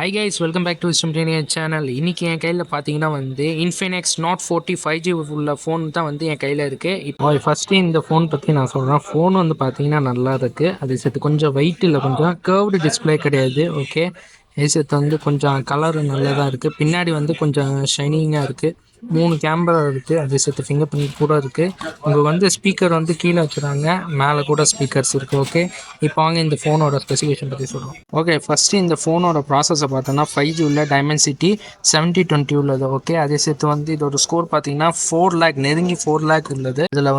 Hi guys, welcome back to 𝗙cie𝗿𝗹𝐴 channel. இன்னைக்கு என் கையில் பார்த்தீங்கன்னா Infinix Note 40 5G உள்ள ஃபோன் தான் என் கையில் இருக்குது. இப்போ ஃபஸ்ட்டு இந்த ஃபோன் பற்றி நான் சொல்கிறேன். ஃபோன் பார்த்தீங்கன்னா நல்லா இருக்குது. அது சேர்த்து கொஞ்சம் வெயிட் இல்லை, கொஞ்சம் கர்வ்டு டிஸ்பிளே கிடையாது. ஓகே, இது சேர்த்து கொஞ்சம் கலர் நல்லதாக இருக்குது. பின்னாடி கொஞ்சம் ஷைனிங்காக இருக்குது. 3 கேமரா இருக்குது. அது சேர்த்து ஃபிங்கர் பிரிண்ட் கூட இருக்குது. உங்களுக்கு ஸ்பீக்கர் கீழே வச்சுறாங்க, மேலே கூட ஸ்பீக்கர்ஸ் இருக்குது. ஓகே, இப்போ வாங்க இந்த ஃபோனோட ஸ்பெசிஃபிகேஷன் பற்றி சொல்கிறோம். ஓகே, ஃபஸ்ட்டு இந்த ஃபோனோட ப்ராசஸை பார்த்தோன்னா 5G உள்ள டைமென்சிட்டி 7020 உள்ளது. ஓகே, அதே சேர்த்து இதோட ஸ்கோர் பார்த்தீங்கன்னா 4 lakh நெருங்கி 4 lakh உள்ளது. இதில்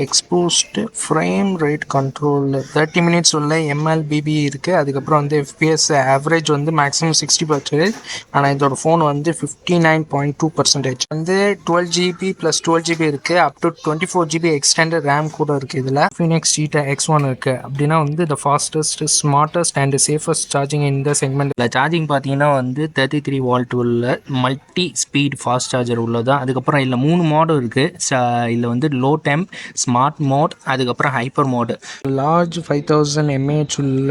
exposed frame rate control 30 minutes உள்ள MLBB இருக்குது. அதுக்கப்புறம் FPS ஆவரேஜ் மேக்ஸிமம் 60%. ஆனால் இதோட ஃபோன் 59.2%. 12GB + 12GB இருக்குது. Up to 24GB extended RAM கூட இருக்குது. இதில் Infinix Note X1 இருக்குது. அப்படின்னா the fastest, smartest and safest charging இந்த செக்மெண்ட். இல்லை, சார்ஜிங் பார்த்தீங்கன்னா 33 volt உள்ள மல்டி ஸ்பீட் ஃபாஸ்ட் சார்ஜர் உள்ளது. அதுக்கப்புறம் இதில் 3 மாடல் இருக்குது. இதில் லோ டெம்ப், ஸ்மார்ட் மோட், அதுக்கப்புறம் ஹைப்பர் மோடு. லார்ஜ் 5000 mAh உள்ள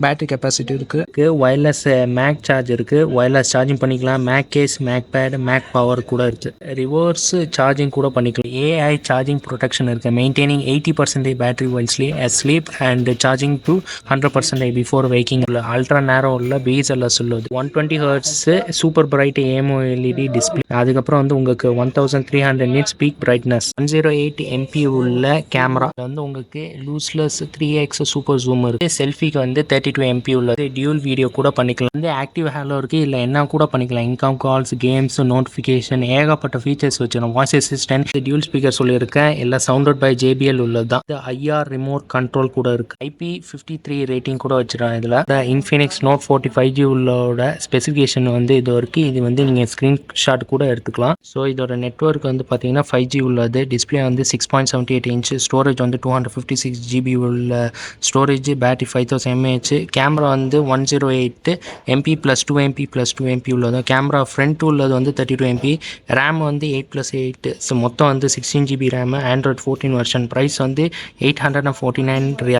பேட்டரி கெப்பாசிட்டி இருக்குது. ஒயர்லெஸ் மேக் சார்ஜ் இருக்குது. ஒயர்லெஸ் சார்ஜிங் பண்ணிக்கலாம். Mag case, mag pad, mag power கூட இருக்குது. ரிவர்ஸ் சார்ஜிங் கூட பண்ணிக்கலாம். AI சார்ஜிங் ப்ரொடெக்ஷன் இருக்குது. Maintaining 80% battery while sleep and charging to 100% before waking. உள்ள அல்ட்ரா நேரோ உள்ள BSLS உள்ளது. 120 Hz super bright AMOLED display. அதுக்கப்புறம் உங்களுக்கு 1300 nits பீக் பிரைட்னஸ். 108 MP உள்ள கேமரா. உங்களுக்கு லூஸ்லெஸ் 3x சூப்பர் ஜூம் இருக்குது. செல்ஃபிக்கு 32 MP உள்ளது. டியூல் வீடியோ கூட பண்ணிக்கலாம். ஆக்டிவ் ஹேலோ இருக்குது. இல்லை என்ன கூட பண்ணிக்கலாம். இன்கம் கால்ஸ், கேம்ஸ், நோட்டிஃபிகேஷன், ஏகப்பட்ட ஃபீச்சர்ஸ் வச்சிடும். வாய்ஸ் அசிஸ்டன்ட், டியூல் ஸ்பீக்கர் சொல்லியிருக்கேன். எல்லாம் சவுண்டட் பை JBL உள்ளது தான். IR ரிமோட் கண்ட்ரோல் கூட இருக்குது. IP53 ரேட்டிங் கூட வச்சிடும். இதில் Infinix Note 40 5G உள்ளோட ஸ்பெசிஃபிகேஷன் இது இருக்குது. இது நீங்கள் ஸ்க்ரீன்ஷாட் கூட எடுத்துக்கலாம். ஸோ இதோட நெட்ஒர்க் பார்த்தீங்கன்னா 5G உள்ளது. Display 6.78 inch. ஸ்டோரேஜ் 256GB உள்ள storage. Battery 5000 mAh. Camera 108 MP + 2 MP + 2 MP உள்ளது. கேமரா ஃப்ரண்ட் உள்ளது 32 MP. ரேம் 8+8. ஸோ மொத்தம் 16GB RAM. Android 14 version. Price $849.